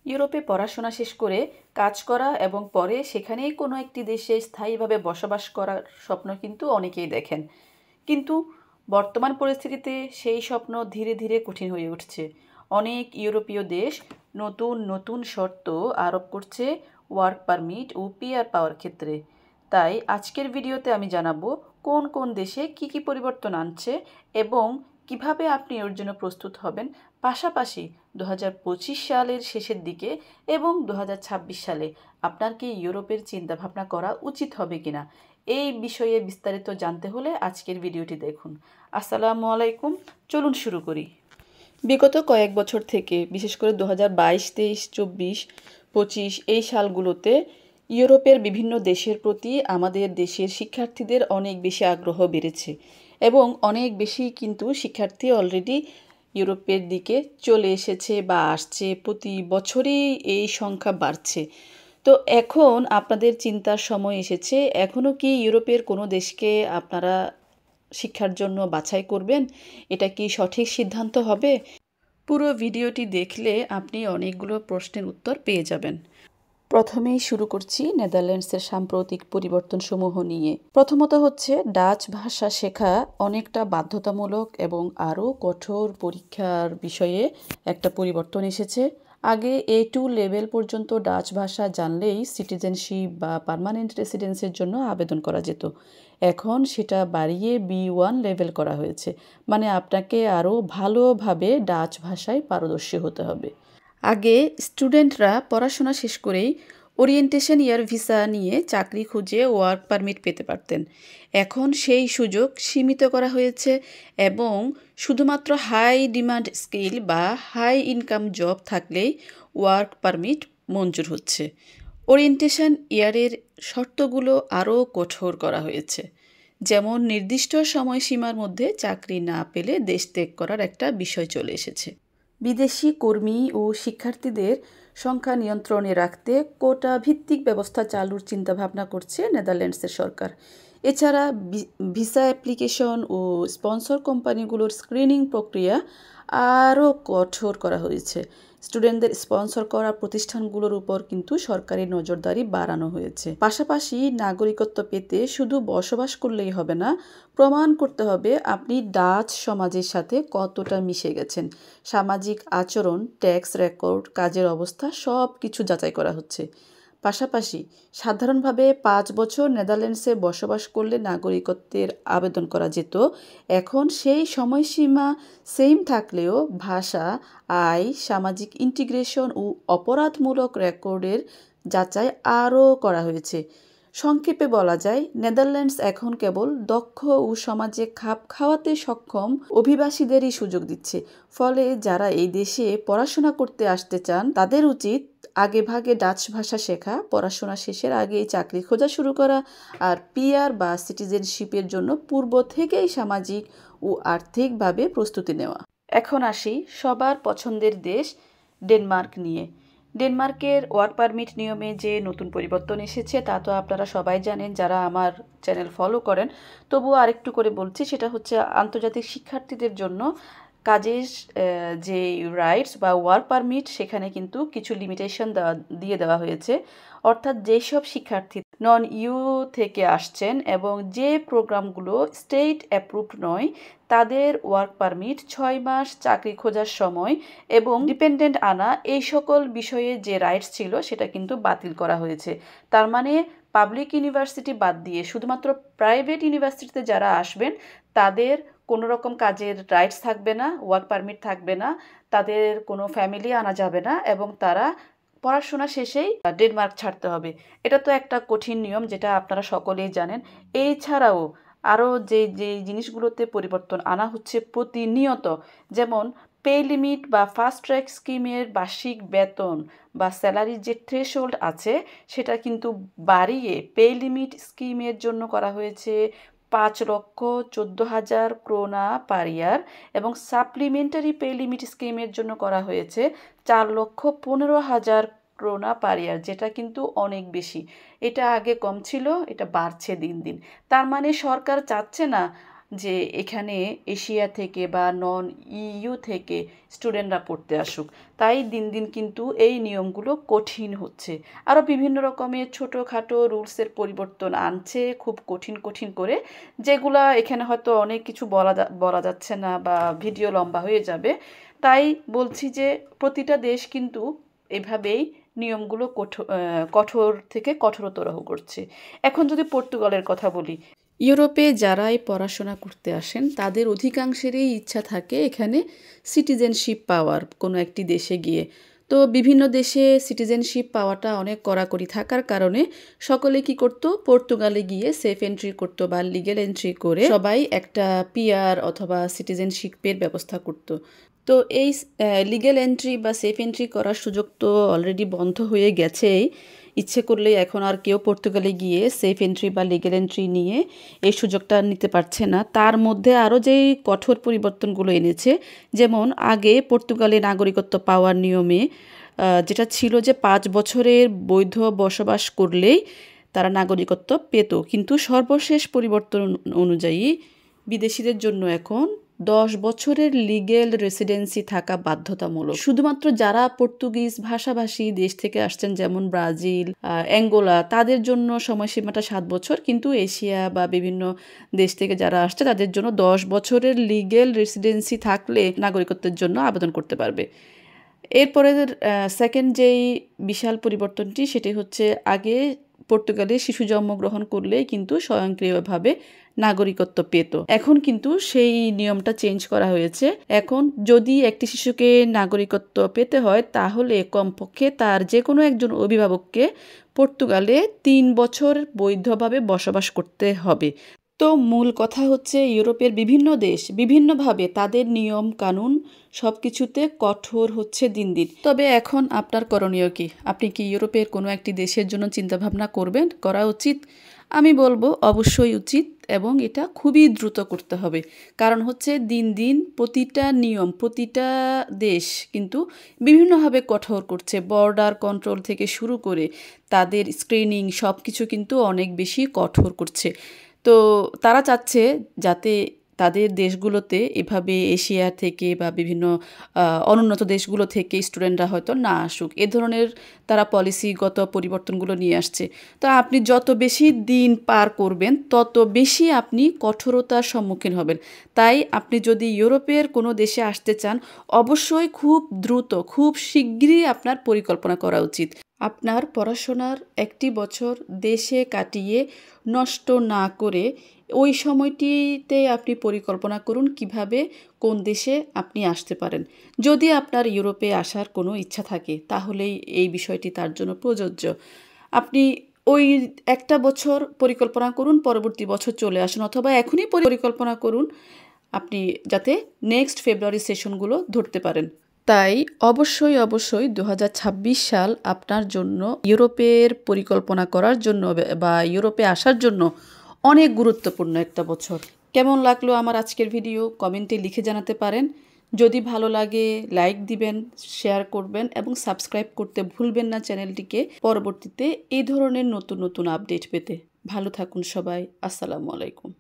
ইউরোপে পড়াশোনা শেষ করে কাজ করা এবং পরে সেখানেই কোনো একটি দেশে স্থায়ীভাবে বসবাস করার স্বপ্ন কিন্তু অনেকেই দেখেন। কিন্তু বর্তমান পরিস্থিতিতে সেই স্বপ্ন ধীরে ধীরে কঠিন হয়ে উঠছে। অনেক ইউরোপীয় দেশ নতুন নতুন শর্ত আরোপ করছে ওয়ার্ক পারমিট ও পিআর পাওয়ার ক্ষেত্রে। তাই আজকের ভিডিওতে আমি জানাবো কোন কোন দেশে কি কি পরিবর্তন আনছে এবং কিভাবে আপনি ওর জন্য প্রস্তুত হবেন। পাশাপাশি 2025 সালের শেষের দিকে এবং 2026 সালে আপনার কি ইউরোপের চিন্তাভাবনা করা উচিত হবে কিনা, এই বিষয়ে বিস্তারিত জানতে হলে আজকের ভিডিওটি দেখুন। আসসালামু আলাইকুম, চলুন শুরু করি। বিগত কয়েক বছর থেকে বিশেষ করে 2022, 23, 24, 25 এই সালগুলোতে ইউরোপের বিভিন্ন দেশের প্রতি আমাদের দেশের শিক্ষার্থীদের অনেক বেশি আগ্রহ বেড়েছে এবং অনেক বেশি কিন্তু শিক্ষার্থী অলরেডি ইউরোপের দিকে চলে এসেছে বা আসছে, প্রতি বছরই এই সংখ্যা বাড়ছে। তো এখন আপনাদের চিন্তার সময় এসেছে, এখনও কি ইউরোপের কোনো দেশকে আপনারা শিক্ষার জন্য বাছাই করবেন? এটা কি সঠিক সিদ্ধান্ত হবে? পুরো ভিডিওটি দেখলে আপনি অনেকগুলো প্রশ্নের উত্তর পেয়ে যাবেন। প্রথমেই শুরু করছি নেদারল্যান্ডসের সাম্প্রতিক পরিবর্তনসমূহ নিয়ে। প্রথমত হচ্ছে ডাচ ভাষা শেখা অনেকটা বাধ্যতামূলক এবং আরও কঠোর পরীক্ষার বিষয়ে একটা পরিবর্তন এসেছে। আগে A2 লেভেল পর্যন্ত ডাচ ভাষা জানলেই সিটিজেনশিপ বা পার্মানেন্ট রেসিডেন্সের জন্য আবেদন করা যেত। এখন সেটা বাড়িয়ে B1 লেভেল করা হয়েছে, মানে আপনাকে আরও ভালোভাবে ডাচ ভাষায় পারদর্শী হতে হবে। আগে স্টুডেন্টরা পড়াশোনা শেষ করেই ওরিয়েন্টেশন ইয়ার ভিসা নিয়ে চাকরি খুঁজে ওয়ার্ক পারমিট পেতে পারতেন। এখন সেই সুযোগ সীমিত করা হয়েছে এবং শুধুমাত্র হাই ডিমান্ড স্কিল বা হাই ইনকাম জব থাকলেই ওয়ার্ক পারমিট মঞ্জুর হচ্ছে। ওরিয়েন্টেশন ইয়ারের শর্তগুলো আরও কঠোর করা হয়েছে, যেমন নির্দিষ্ট সময়সীমার মধ্যে চাকরি না পেলে দেশ ত্যাগ করার একটা বিষয় চলে এসেছে। বিদেশি কর্মী ও শিক্ষার্থীদের সংখ্যা নিয়ন্ত্রণে রাখতে কোটা ভিত্তিক ব্যবস্থা চালুর চিন্তাভাবনা করছে নেদারল্যান্ডসের সরকার। এছাড়া ভিসা অ্যাপ্লিকেশন ও স্পন্সর কোম্পানিগুলোর স্ক্রিনিং প্রক্রিয়া আরও কঠোর করা হয়েছে। স্টুডেন্টদের স্পন্সর করা প্রতিষ্ঠানগুলোর উপর কিন্তু সরকারি নজরদারি বাড়ানো হয়েছে। পাশাপাশি নাগরিকত্ব পেতে শুধু বসবাস করলেই হবে না, প্রমাণ করতে হবে আপনি ডাচ সমাজের সাথে কতটা মিশে গেছেন। সামাজিক আচরণ, ট্যাক্স রেকর্ড, কাজের অবস্থা সব কিছু যাচাই করা হচ্ছে। পাশাপাশি সাধারণভাবে 5 বছর নেদারল্যান্ডসে বসবাস করলে নাগরিকত্বের আবেদন করা যেত। এখন সেই সময়সীমা সেম থাকলেও ভাষা, আয়, সামাজিক ইন্টিগ্রেশন ও অপরাধমূলক রেকর্ডের যাচাই আরও করা হয়েছে। সংক্ষেপে বলা যায়, নেদারল্যান্ডস এখন কেবল দক্ষ ও সমাজে খাপ খাওয়াতে সক্ষম অভিবাসীদেরই সুযোগ দিচ্ছে। ফলে যারা এই দেশে পড়াশোনা করতে আসতে চান তাদের উচিত আগেভাগে ডাচ ভাষা শেখা, পড়াশোনা শেষের আগেই চাকরি খোঁজা শুরু করা আর পিআর বা সিটিজেনশিপের জন্য পূর্ব থেকেই সামাজিক ও আর্থিকভাবে প্রস্তুতি নেওয়া। এখন আসি সবার পছন্দের দেশ ডেনমার্ক নিয়ে। ডেনমার্কের ওয়ার্ক পারমিট নিয়মে যে নতুন পরিবর্তন এসেছে তা তো আপনারা সবাই জানেন যারা আমার চ্যানেল ফলো করেন। তবুও আরেকটু করে বলছি, সেটা হচ্ছে আন্তর্জাতিক শিক্ষার্থীদের জন্য কাজের যে রাইটস বা ওয়ার্ক পারমিট সেখানে কিন্তু কিছু লিমিটেশন দিয়ে দেওয়া হয়েছে। অর্থাৎ যেসব শিক্ষার্থী নন ইউ থেকে আসছেন এবং যে প্রোগ্রামগুলো স্টেট অ্যাপ্রুভড নয় তাদের ওয়ার্ক পারমিট 6 মাস চাকরি খোঁজার সময় এবং ডিপেন্ডেন্ট আনা এই সকল বিষয়ে যে রাইটস ছিল সেটা কিন্তু বাতিল করা হয়েছে। তার মানে পাবলিক ইউনিভার্সিটি বাদ দিয়ে শুধুমাত্র প্রাইভেট ইউনিভার্সিটিতে যারা আসবেন তাদের কোনো রকম কাজের রাইটস থাকবে না, ওয়ার্ক পারমিট থাকবে না, তাদের কোনো ফ্যামিলি আনা যাবে না এবং তারা পড়াশোনা শেষেই ডেনমার্ক ছাড়তে হবে। এটা তো একটা কঠিন নিয়ম, যেটা আপনারা সকলেই জানেন। এছাড়াও আরও যে জিনিসগুলোতে পরিবর্তন আনা হচ্ছে প্রতিনিয়ত, যেমন পে লিমিট বা ফাস্ট ট্র্যাক স্কিমের বার্ষিক বেতন বা স্যালারির যে থ্রেশহোল্ড আছে সেটা কিন্তু বাড়িয়ে পে লিমিট স্কিমের জন্য করা হয়েছে 5,14,000 ক্রোনা পার ইয়ার এবং সাপ্লিমেন্টারি পে লিমিট স্কিমের জন্য করা হয়েছে 4,15,000 ক্রোনা পার ইয়ার, যেটা কিন্তু অনেক বেশি। এটা আগে কম ছিল, এটা বাড়ছে দিন দিন। তার মানে সরকার চাচ্ছে না যে এখানে এশিয়া থেকে বা নন ইইউ থেকে স্টুডেন্টরা পড়তে আসুক। তাই দিন দিন কিন্তু এই নিয়মগুলো কঠিন হচ্ছে। আরও বিভিন্ন রকমের ছোটোখাটো রুলসের পরিবর্তন আনছে খুব কঠিন কঠিন করে, যেগুলা এখানে হয়তো অনেক কিছু বলা যাচ্ছে না বা ভিডিও লম্বা হয়ে যাবে। তাই বলছি যে প্রতিটা দেশ কিন্তু এভাবেই নিয়মগুলো কঠোর থেকে কঠোরতর করছে। এখন যদি পর্তুগালের কথা বলি, ইউরোপে যারাই পড়াশোনা করতে আসেন তাদের অধিকাংশেরই ইচ্ছা থাকে এখানে সিটিজেনশিপ পাওয়ার কোনো একটি দেশে গিয়ে। তো বিভিন্ন দেশে সিটিজেনশিপ পাওয়াটা অনেক কড়াকড়ি থাকার কারণে সকলে কি করতো, পর্তুগালে গিয়ে সেফ এন্ট্রি করতো বা লিগ্যাল এন্ট্রি করে সবাই একটা পিআর অথবা সিটিজেনশিপের ব্যবস্থা করতো। তো এই লিগ্যাল এন্ট্রি বা সেফ এন্ট্রি করার সুযোগ তো অলরেডি বন্ধ হয়ে গেছেই। ইচ্ছে করলেই এখন আর কেউ পর্তুগালে গিয়ে সেফ এন্ট্রি বা লিগ্যাল এন্ট্রি নিয়ে এই সুযোগটা নিতে পারছে না। তার মধ্যে আরও যেই কঠোর পরিবর্তনগুলো এনেছে, যেমন আগে পর্তুগালে নাগরিকত্ব পাওয়ার নিয়মে যেটা ছিল যে 5 বছরের বৈধ বসবাস করলেই তারা নাগরিকত্ব পেত, কিন্তু সর্বশেষ পরিবর্তন অনুযায়ী বিদেশিদের জন্য এখন 10 বছরের লিগেল রেসিডেন্সি থাকা বাধ্যতামূলক। শুধুমাত্র যারা পর্তুগিজ ভাষাভাষী দেশ থেকে আসছেন, যেমন ব্রাজিল, অ্যাঙ্গোলা, তাদের জন্য সময়সীমাটা 7 বছর, কিন্তু এশিয়া বা বিভিন্ন দেশ থেকে যারা আসছে তাদের জন্য 10 বছরের লিগেল রেসিডেন্সি থাকলে নাগরিকত্বের জন্য আবেদন করতে পারবে। এরপরে সেকেন্ড যেই বিশাল পরিবর্তনটি সেটি হচ্ছে, আগে পর্তুগালে শিশু জন্মগ্রহণ করলেই কিন্তু স্বয়ংক্রিয়ভাবে নাগরিকত্ব পেত। এখন কিন্তু সেই নিয়মটা চেঞ্জ করা হয়েছে। এখন যদি একটি শিশুকে নাগরিকত্ব পেতে হয় তাহলে কমপক্ষে তার যে কোনো একজন অভিভাবককে পর্তুগালে 3 বছর বৈধভাবে বসবাস করতে হবে। তো মূল কথা হচ্ছে, ইউরোপের বিভিন্ন দেশ বিভিন্নভাবে তাদের নিয়ম কানুন সব কিছুতে কঠোর হচ্ছে দিন দিন। তবে এখন আপনার করণীয় কি? আপনি কি ইউরোপের কোনো একটি দেশের জন্য চিন্তাভাবনা করবেন? করা উচিত? আমি বলবো অবশ্যই উচিত, এবং এটা খুবই দ্রুত করতে হবে। কারণ হচ্ছে দিন দিন প্রতিটা নিয়ম, প্রতিটা দেশ কিন্তু বিভিন্নভাবে কঠোর করছে। বর্ডার কন্ট্রোল থেকে শুরু করে তাদের স্ক্রিনিং সব কিছু কিন্তু অনেক বেশি কঠোর করছে। তো তারা চাচ্ছে যাতে তাদের দেশগুলোতে এভাবে এশিয়া থেকে বা বিভিন্ন অনুন্নত দেশগুলো থেকে স্টুডেন্টরা হয়তো না আসুক, এ ধরনের তারা পলিসিগত পরিবর্তনগুলো নিয়ে আসছে। তো আপনি যত বেশি দিন পার করবেন তত বেশি আপনি কঠোরতার সম্মুখীন হবেন। তাই আপনি যদি ইউরোপের কোনো দেশে আসতে চান, অবশ্যই খুব দ্রুত, খুব শিগগিরই আপনার পরিকল্পনা করা উচিত। আপনার পড়াশোনার 1 বছর দেশে কাটিয়ে নষ্ট না করে ওই সময়টিতে আপনি পরিকল্পনা করুন কিভাবে কোন দেশে আপনি আসতে পারেন। যদি আপনার ইউরোপে আসার কোনো ইচ্ছা থাকে তাহলেই এই বিষয়টি তার জন্য প্রযোজ্য। আপনি ওই 1 বছর পরিকল্পনা করুন, পরবর্তী বছর চলে আসুন, অথবা এখনই পরিকল্পনা করুন আপনি যাতে নেক্সট ফেব্রুয়ারি সেশনগুলো ধরতে পারেন। তাই অবশ্যই 2026 সাল আপনার জন্য ইউরোপের পরিকল্পনা করার জন্য বা ইউরোপে আসার জন্য অনেক গুরুত্বপূর্ণ একটা বছর। কেমন লাগলো আমার আজকের ভিডিও কমেন্টে লিখে জানাতে পারেন। যদি ভালো লাগে লাইক দিবেন, শেয়ার করবেন এবং সাবস্ক্রাইব করতে ভুলবেন না চ্যানেলটিকে, পরবর্তীতে এই ধরনের নতুন নতুন আপডেট পেতে। ভালো থাকুন সবাই। আসসালামু আলাইকুম।